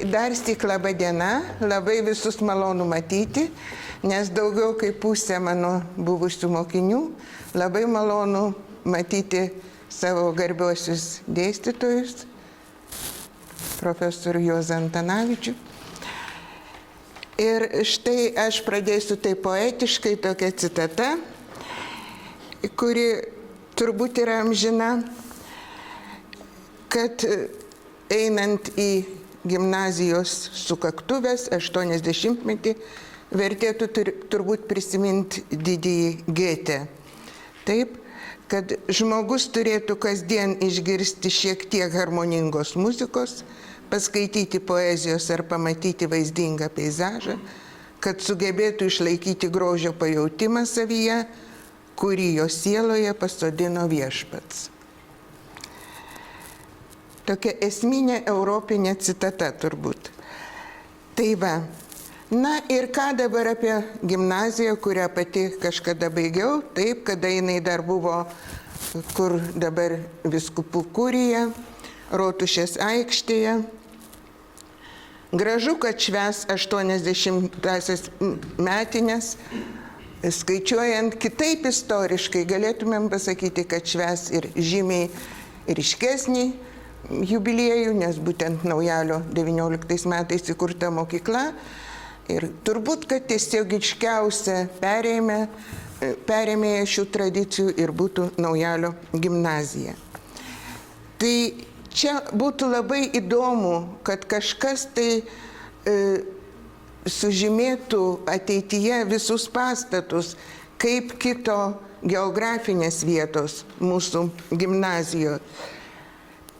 Dar stik laba diena, labai visus malonu matyti, nes daugiau kaip pusė mano buvusių mokinių. Labai malonu matyti savo garbiuosius dėstytojus, profesorių Juozą Antanavičių. Ir štai aš pradėsiu tai poetiškai tokia citata, kuri turbūt yra amžina, kad einant į gimnazijos sukaktuvės 80-metį vertėtų turbūt prisiminti didįjį Gėtę. Taip, kad žmogus turėtų kasdien išgirsti šiek tiek harmoningos muzikos, paskaityti poezijos ar pamatyti vaizdingą peizažą, kad sugebėtų išlaikyti grožio pajautimą savyje, kurį jo sieloje pasodino viešpats. Tokia esminė europinė citata turbūt. Tai va. Na ir ką dabar apie gimnaziją, kurią pati kažkada baigiau, taip, kada jinai dar buvo, kur dabar Vyskupų kurija, Rotušės aikštėje. Gražu, kad švęs 80-asias metinės, skaičiuojant kitaip istoriškai, galėtumėm pasakyti, kad švęs ir žymiai ryškesnį jubiliejų, nes būtent Naujalio 19 metais įkurta mokykla. Ir turbūt, kad tiesiogiškiausia perėmėja šių tradicijų ir būtų Naujalio gimnazija. Tai čia būtų labai įdomu, kad kažkas tai sužymėtų ateityje visus pastatus, kaip kito geografinės vietos mūsų gimnazijoje.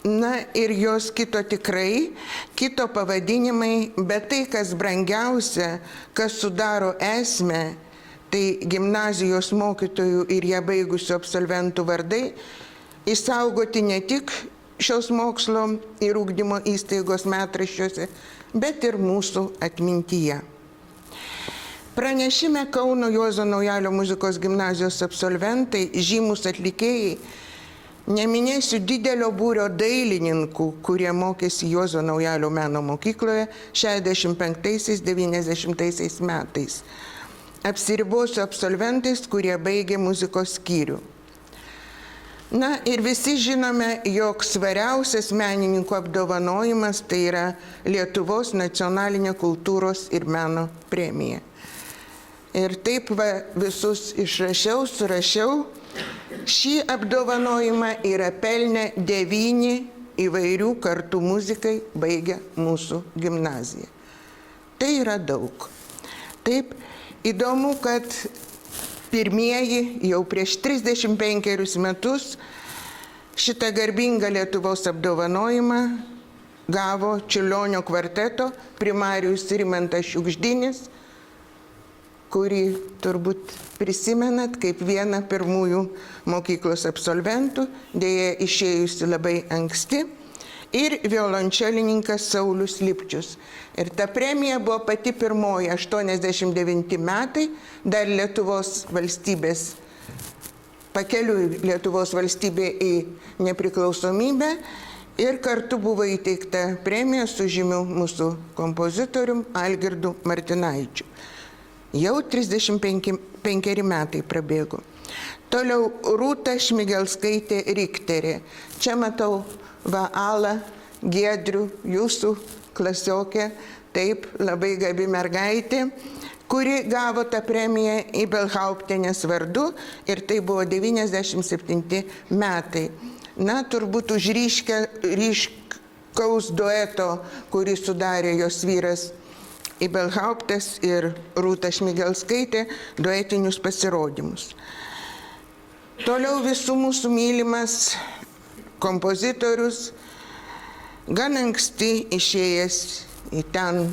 Na ir jos kito tikrai, kito pavadinimai, bet tai, kas brangiausia, kas sudaro esmę, tai gimnazijos mokytojų ir ją baigusių absolventų vardai, išsaugoti ne tik šios mokslo ir ugdymo įstaigos metraščiuose, bet ir mūsų atmintyje. Pranešime Kauno Juozo Naujalio muzikos gimnazijos absolventai, žymus atlikėjai, neminėsiu didelio būrio dailininkų, kurie mokėsi Juozo Naujalio meno mokykloje 65–90 metais. Apsiribosiu absolventais, kurie baigė muzikos skyrių. Na ir visi žinome, jog svariausias menininkų apdovanojimas tai yra Lietuvos nacionalinė kultūros ir meno premija. Ir taip va visus išrašiau, surašiau. Šį apdovanojimą yra pelnę 9 įvairių kartų muzikai baigę mūsų gimnaziją. Tai yra daug. Taip, įdomu, kad pirmieji jau prieš 35 metus šitą garbingą Lietuvos apdovanojimą gavo Čiurlionio kvarteto primarijus Rimantas Šiugždinis, kurį turbūt prisimenat kaip vieną pirmųjų mokyklos absolventų, dėja išėjusi labai anksti, ir violončelininkas Saulius Lipčius. Ir ta premija buvo pati pirmoji 89 metai, dar Lietuvos valstybės, pakeliui Lietuvos valstybė į nepriklausomybę, ir kartu buvo įteikta premija su žymiu mūsų kompozitorium Algirdu Martinaičiu. Jau 35 metai prabėgo. Toliau Rūta Šmigelskaitė Rikterė. Čia matau Alą, Giedrių, jūsų klasiokė, taip, labai gabi mergaitė, kuri gavo tą premiją Ibelhauptienės vardu, ir tai buvo 97 metai. Na, turbūt už ryškaus dueto, kurį sudarė jos vyras Ibelhauptas ir Rūta Šmigelskaitė, duetinius pasirodymus. Toliau visų mūsų mylimas kompozitorius, gan anksti išėjęs į ten,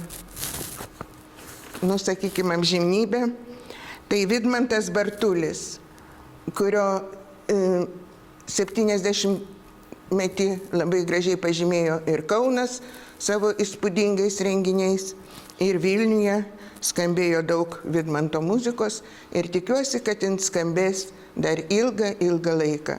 sakykime, amžinybę, tai Vidmantas Bartulis, kurio 70-metį labai gražiai pažymėjo ir Kaunas savo įspūdingais renginiais, ir Vilniuje skambėjo daug Vidmanto muzikos, ir tikiuosi, kad jin skambės dar ilgą laiką.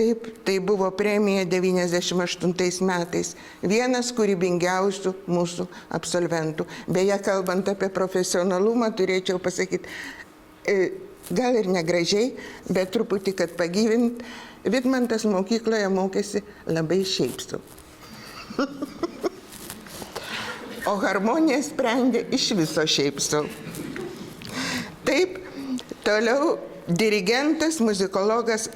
Taip, tai buvo premija 98 metais. Vienas kūrybingiausių mūsų absolventų. Beje, kalbant apie profesionalumą, turėčiau pasakyti, gal ir negražiai, bet truputį, kad pagyvint, Vidmantas mokykloje mokėsi labai šiaip sau. O harmoniją sprendė iš viso šiaip sau. Taip, toliau dirigentas, muzikologas,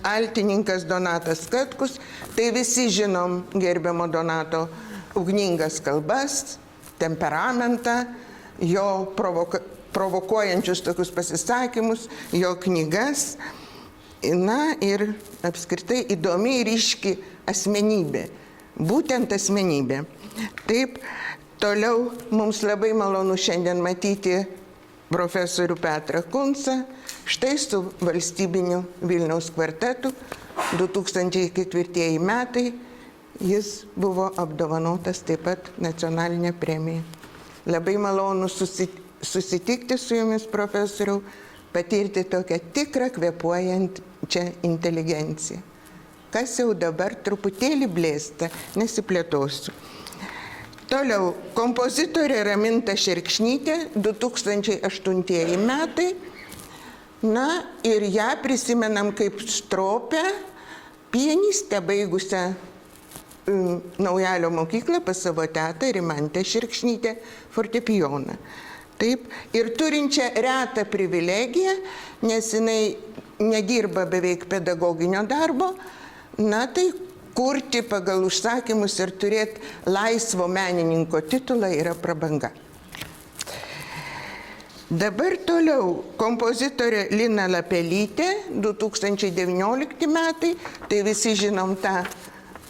altininkas Donatas Katkus. Tai visi žinom gerbiamo Donato ugningas kalbas, temperamentą, jo provokuojančius tokius pasisakymus, jo knygas. Na ir apskritai įdomi ir ryški asmenybė. Būtent asmenybė. Taip, toliau mums labai malonu šiandien matyti profesorių Petrą Kuncą, štai su valstybiniu Vilniaus kvartetu 2004 metai jis buvo apdovanotas taip pat nacionalinė premija. Labai malonu susitikti su jumis, profesoriau, patirti tokią tikrą kvėpuojančią inteligenciją, kas jau dabar truputėlį blėsta, nesiplėtosiu. Toliau, kompozitorė Raminta Šerkšnytė, 2008 metai. Na ir ją prisimenam kaip stropę pianistę baigusią Naujalio mokyklą pas savo tetą Rimantę Šerkšnytę fortepijoną. Taip, ir turinčią retą privilegiją, nes jinai nedirba beveik pedagoginio darbo, na tai kurti pagal užsakymus ir turėti laisvo menininko titulą yra prabanga. Dabar toliau kompozitorė Lina Lapelytė, 2019 metai, tai visi žinom tą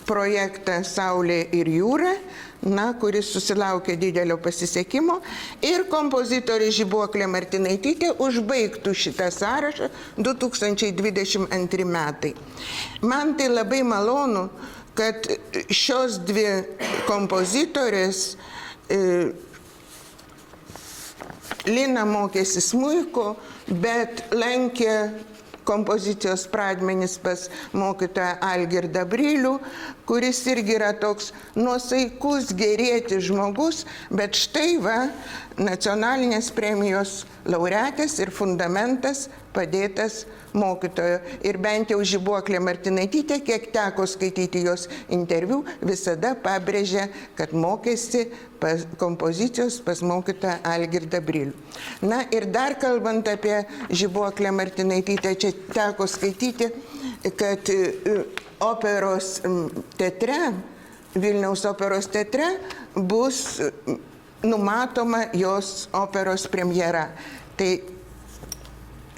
projektą Saulė ir jūra, na, kuris susilaukė didelio pasisekimo, ir kompozitorė Žibuoklė Martinaitytė užbaigtų šitą sąrašą 2022 metai. Man tai labai malonu, kad šios dvi kompozitorės, Lina mokėsi smuiko, bet lankė kompozicijos pradmenis pas mokytoją Algirdą Brilių, kuris irgi yra toks nuosaikus, gerėtis žmogus, bet štai va, nacionalinės premijos laureatės ir fundamentas padėtas mokytojo. Ir bent jau Žibuoklė Martinaitytė, kiek teko skaityti jos interviu, visada pabrėžė, kad mokėsi kompozicijos pas mokytoją Algirdą Brilių. Na ir dar kalbant apie Žibuoklę Martinaitytę, čia teko skaityti, kad operos teatre, Vilniaus operos teatre bus numatoma jos operos premjera. Tai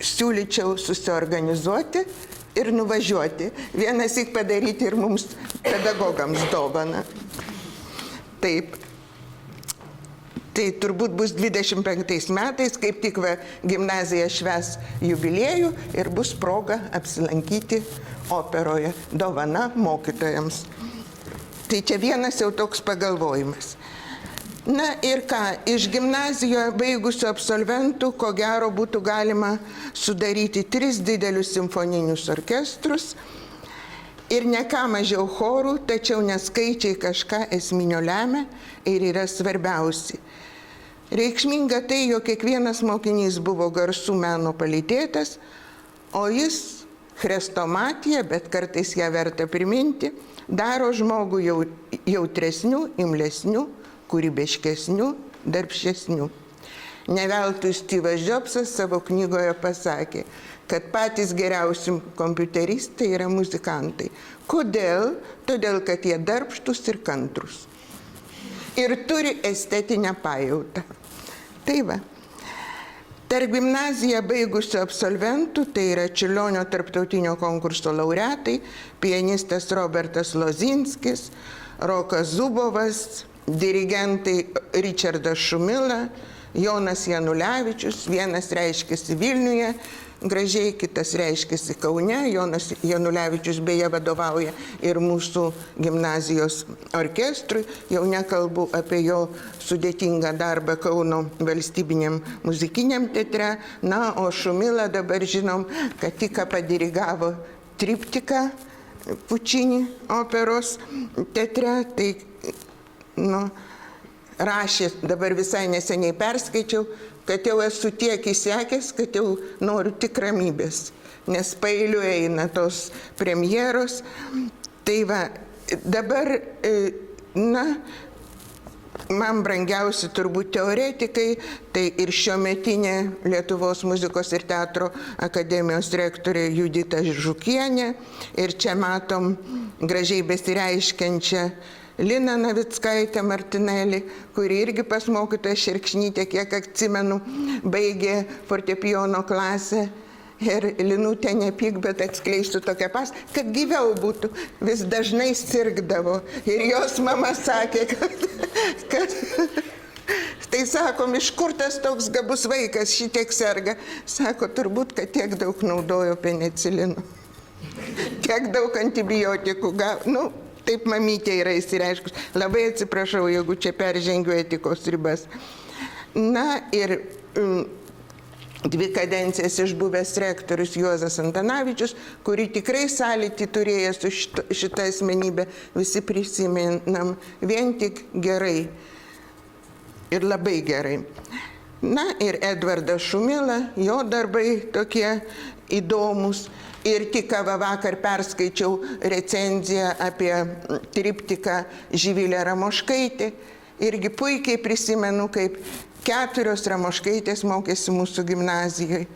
siūlyčiau susiorganizuoti ir nuvažiuoti. Vienąsyk padaryti ir mums pedagogams dovaną. Taip. Tai turbūt bus 25 metais, kaip tik gimnazija švęs jubiliejų ir bus proga apsilankyti operoje. Dovana mokytojams. Tai čia vienas jau toks pagalvojimas. Na ir ką, iš gimnazijoje baigusių absolventų, ko gero būtų galima sudaryti 3 didelius simfoninius orkestrus ir ne ką mažiau chorų, tačiau neskaičiai kažką esminio lemia ir yra svarbiausi. Reikšminga tai, jog kiekvienas mokinys buvo garsų meno palytėtas, o jis chrestomatija, bet kartais ją verta priminti, daro žmogų jautresnių, imlesnių, kūrybiškesnių, darbščesnių. Ne veltui Styvas Džobsas savo knygoje pasakė, kad patys geriausi kompiuteristai yra muzikantai. Kodėl? Todėl, kad jie darbštus ir kantrus. Ir turi estetinę pajautą. Tai va. Tarp gimnaziją baigusių absolventų, tai yra Čiurlionio tarptautinio konkurso laureatai, pianistas Robertas Lozinskis, Rokas Zubovas, dirigentai Ričardas Šumila, Jonas Janulevičius, vienas reiškiasi Vilniuje, gražiai, kitas reiškiasi Kaune. Jonas Janulevičius beje vadovauja ir mūsų gimnazijos orkestrui, jau nekalbu apie jo sudėtingą darbą Kauno valstybiniam muzikiniam teatre. Na, o Šumila dabar žinom, kad tik padirigavo triptiką Pučinį operos teatre, tai rašė, dabar visai neseniai perskaičiau, kad jau esu tiek įsekęs, kad jau noriu tik ramybės, nes paeiliui eina tos premjeros. Tai va, dabar, man brangiausi turbūt teoretikai, tai ir šiuometinė Lietuvos muzikos ir teatro akademijos rektorė Judita Žukienė, ir čia matom gražiai besireiškiančią Liną Navickaitę Martinelį, kuri irgi pas mokytoją Šerkšnytę, kiek atsimenu, baigė fortepijono klasę. Ir Linutė, nepyk, bet atskleisiu tokią kad gyviau būtų, vis dažnai sirgdavo. Ir jos mama sakė, kad tai sakom, iš kur tas toks gabus vaikas šitiek serga? Sako, turbūt, kad tiek daug naudojo penicilino, tiek daug antibiotikų gavo. Taip mamytė yra įsireiškus. Labai atsiprašau, jeigu čia peržengiu etikos ribas. Na ir 2 kadencijas išbuvęs rektorius Juozas Antanavičius, kurį tikrai sąlytį turėjęs su šitą asmenybę, visi prisimenam vien tik gerai ir labai gerai. Na ir Edvardas Šumila, jo darbai tokie įdomus. Ir tik vakar perskaičiau recenziją apie triptiką Živilę Ramoškaitę. Irgi puikiai prisimenu, kaip 4 Ramoškaitės mokėsi mūsų gimnazijoje.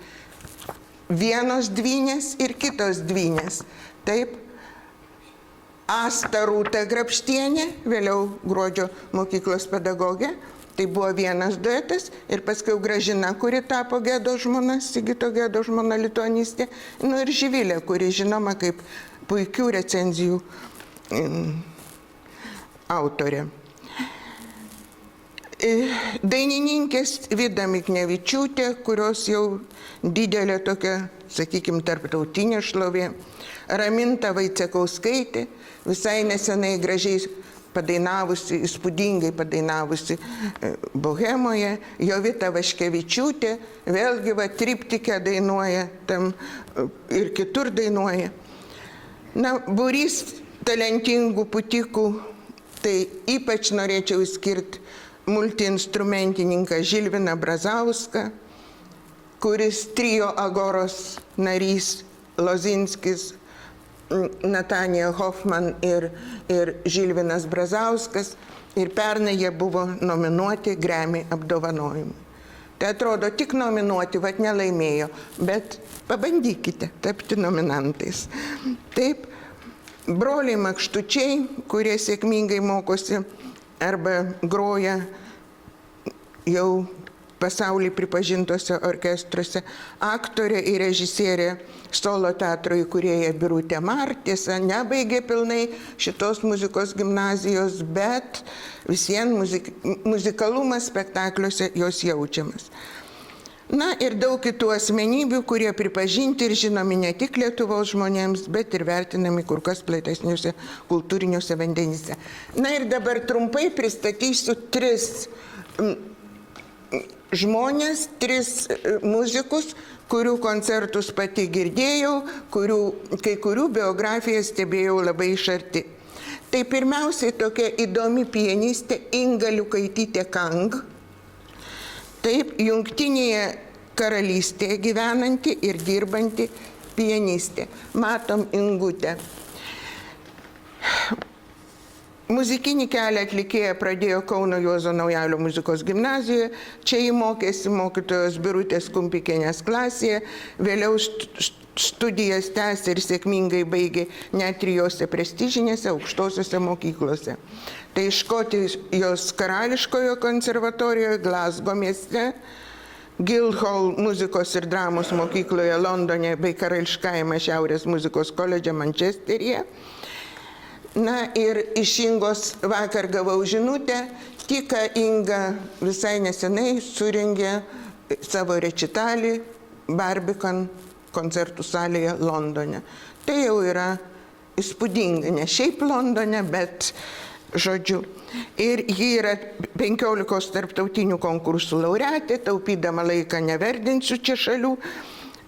Vienos dvynės ir kitos dvynės. Taip, Asta Rūta Grabštienė, vėliau Gruodžio mokyklos pedagogė. Tai buvo vienas duetas, ir paskui Gražina, kuri tapo Gedo žmona, Sigito Gedo žmona lituanistė, ir Živilė, kuri žinoma kaip puikių recenzijų autorė. Dainininkės Vida Miknevičiūtė, kurios jau didelė tokia, sakykime, tarptautinė šlovė, Raminta Vaicekauskaitė, visai nesenai gražiai padainavusi, įspūdingai padainavusi Bohemoje, Jovita Vaškevičiūtė, vėlgi triptikę dainuoja tam ir kitur dainuoja. Būrys talentingų putikų, tai ypač norėčiau išskirti multiinstrumentininką Žilviną Brazauską, kuris trio Agoros narys Lozinskis, Natanija Hoffman ir Žilvinas Brazauskas, ir pernai jie buvo nominuoti Grammy apdovanojimui. Tai atrodo, tik nominuoti, nelaimėjo, bet pabandykite tapti nominantais. Taip, broliai Makštučiai, kurie sėkmingai mokosi arba groja jau pasaulyje pripažintose orkestruose, aktorė ir režisierė solo teatro įkūrėja Birutė Martiesa, nebaigė pilnai šitos muzikos gimnazijos, bet visiems muzikalumas spektakliuose jos jaučiamas. Na ir daug kitų asmenybių, kurie pripažinti ir žinomi ne tik Lietuvos žmonėms, bet ir vertinami kur kas platesniuose kultūriniuose vandenyse. Na ir dabar trumpai pristatysiu 3 žmonės, 3 muzikus, kurių koncertus pati girdėjau, kai kurių biografijas stebėjau labai iš arti. Tai pirmiausiai tokia įdomi pianistė Inga Liukaitytė Kang. Taip, Jungtinėje karalystėje gyvenanti ir dirbanti pianistė. Matom Ingutę. Muzikinį kelią atlikėja pradėjo Kauno Juozo Naujalio muzikos gimnazijoje, čia jį mokėsi mokytojos Birutės Kumpikienės klasėje, vėliau studijas tęsė ir sėkmingai baigė net 3 prestižinėse aukštosiuose mokyklose. Tai Škotijos karališkojo konservatorijoje Glasgow mieste, Guildhall muzikos ir dramos mokykloje Londone bei karališkajame Šiaurės muzikos koledže Mančesteryje. Na ir iš Ingos vakar gavau žinutę, tik Inga visai nesenai surengė savo rečitalį Barbican koncertų salėje Londone. Tai jau yra įspūdinga, ne šiaip Londone, bet žodžiu. Ir ji yra 15 tarptautinių konkursų laureatė, taupydama laiką neverdinsiu čia šalių.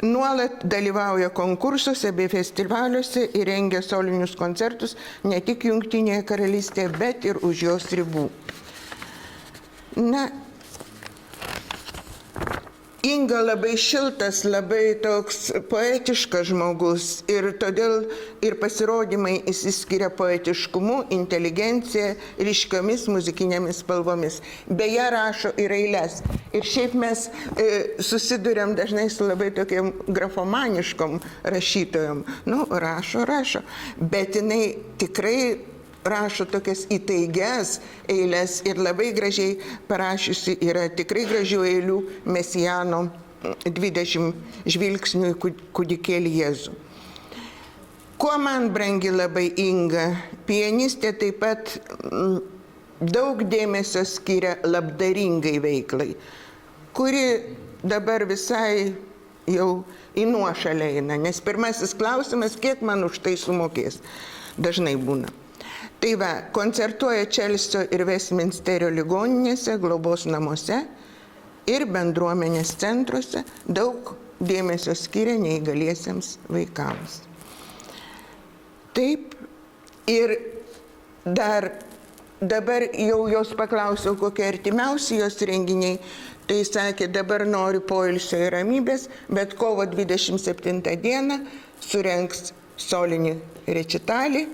Nuolat dalyvauja konkursuose bei festivaliuose ir rengia solinius koncertus ne tik Jungtinėje karalystėje, bet ir už jos ribų. Na, Inga labai šiltas, labai toks poetiškas žmogus ir todėl ir pasirodymai išsiskiria poetiškumu, inteligencija, ryškiomis muzikinėmis spalvomis. Beje, rašo ir eiles. Ir šiaip mes susiduriam dažnai su labai tokiam grafomaniškom rašytojom. Nu, rašo, bet jinai tikrai rašo tokias įtaigias eiles ir labai gražiai parašiusi yra tikrai gražių eilių Mesijano 20 žvilgsnių į kūdikėlį Jėzų. Kuo man brangi labai Inga? Pianistė taip pat daug dėmesio skiria labdaringai veiklai, kuri dabar visai jau į nuošalę eina, nes pirmasis klausimas, kiek man už tai sumokės, dažnai būna. Tai va, koncertuoja Čelsio ir Vestminsterio ligoninėse, globos namuose ir bendruomenės centruose, daug dėmesio skiria neįgaliesiems vaikams. Taip, ir dar dabar jau jos paklausiau, kokie artimiausi jos renginiai, tai sakė, dabar noriu poilsio ir ramybės, bet kovo 27 dieną surengs solinį rečitalį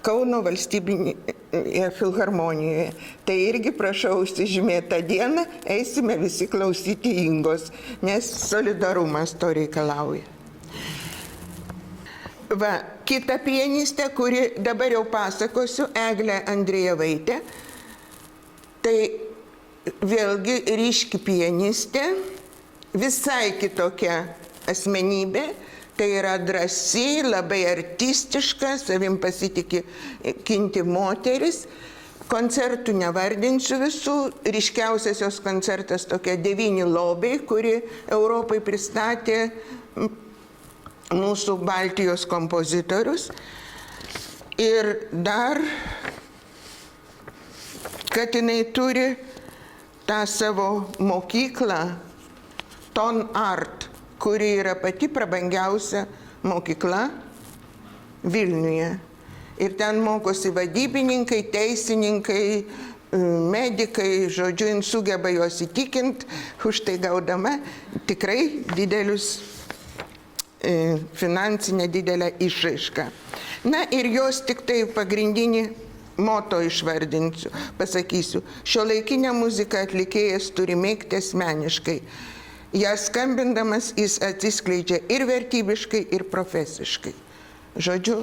Kauno valstybinėje filharmonijoje. Tai irgi prašau užsižymėti tą dieną, eisime visi klausyti Ingos, nes solidarumas to reikalauja. Va, kita pianistė, kuri dabar jau pasakosiu, Eglė Andrejevaitė, tai vėlgi ryški pianistė, visai kitokia asmenybė. Tai yra drąsi, labai artistiška, savim pasitikinti moteris. Koncertų nevardinsiu visų. Ryškiausias jos koncertas tokia 9 lobiai, kuri Europai pristatė mūsų Baltijos kompozitorius. Ir dar, kad jinai turi tą savo mokyklą, Ton Art, kuri yra pati prabangiausia mokykla Vilniuje. Ir ten mokosi vadybininkai, teisininkai, medikai, žodžiu, jin sugeba juos įtikinti, už tai gaudama tikrai didelius finansinę didelę išraišką. Na ir jos tik tai pagrindinį moto išvardinsiu, pasakysiu. Šiuolaikinę muziką atlikėjas turi mėgti asmeniškai. Ją skambindamas jis atsiskleidžia ir vertybiškai, ir profesiškai. Žodžiu,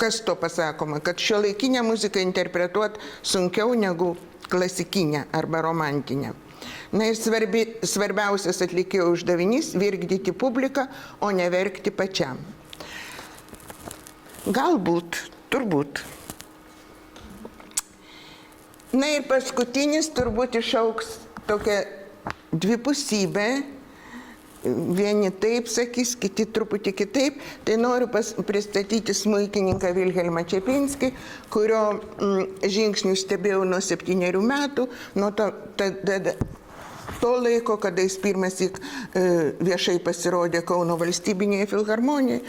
kas to pasakoma, kad šiuolaikinę muziką interpretuoti sunkiau negu klasikinę arba romantinę. Na ir svarbiausias atlikėjo uždavinys - virkdyti publiką, o ne verkti pačiam. Galbūt, turbūt. Na ir paskutinis turbūt išaugs tokia dvipusybė, vieni taip sakys, kiti truputį kitaip, tai noriu pristatyti smuikininką Vilhelmą Čepinskį, kurio žingsnius stebėjau nuo 7 metų, nuo to laiko, kada jis pirmąsyk viešai pasirodė Kauno valstybinėje filharmonijoje.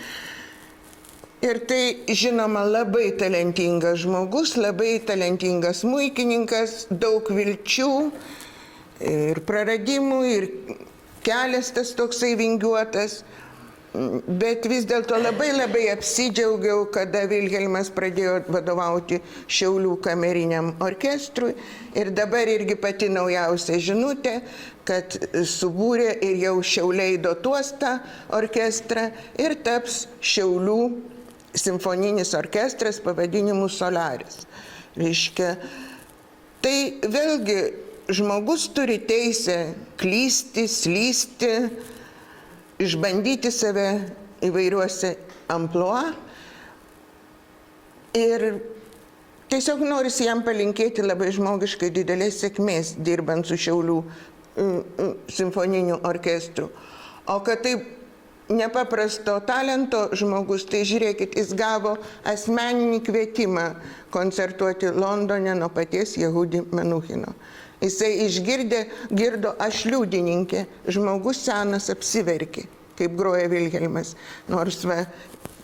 Ir tai, žinoma, labai talentingas žmogus, labai talentingas smuikininkas, daug vilčių, ir praradimų, ir kelias tas toksai vingiuotas, bet vis dėlto labai apsidžiaugiau, kada Vilhelmas pradėjo vadovauti Šiaulių kameriniam orkestrui ir dabar irgi pati naujausia žinutė, kad subūrė ir jau Šiauliai dotuos tą orkestrą ir taps Šiaulių simfoninis orkestras pavadinimu Solaris. Reiškia, tai vėlgi žmogus turi teisę klysti, slysti, išbandyti save įvairiuose amplua. Ir tiesiog norisi jam palinkėti labai žmogiškai didelės sėkmės, dirbant su Šiaulių simfoniniu orkestru. O kad taip nepaprasto talento žmogus, tai žiūrėkit, jis gavo asmeninį kvietimą koncertuoti Londone nuo paties Jehudi Menuhino. Jisai girdo aš liudininkė, žmogus senas apsiverkė, kaip groja Vilhelmas. Nors va,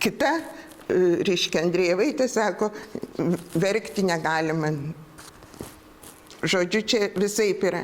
kita, reiškia, Andrėjaitė sako, verkti negalima. Žodžiu, čia visaip yra.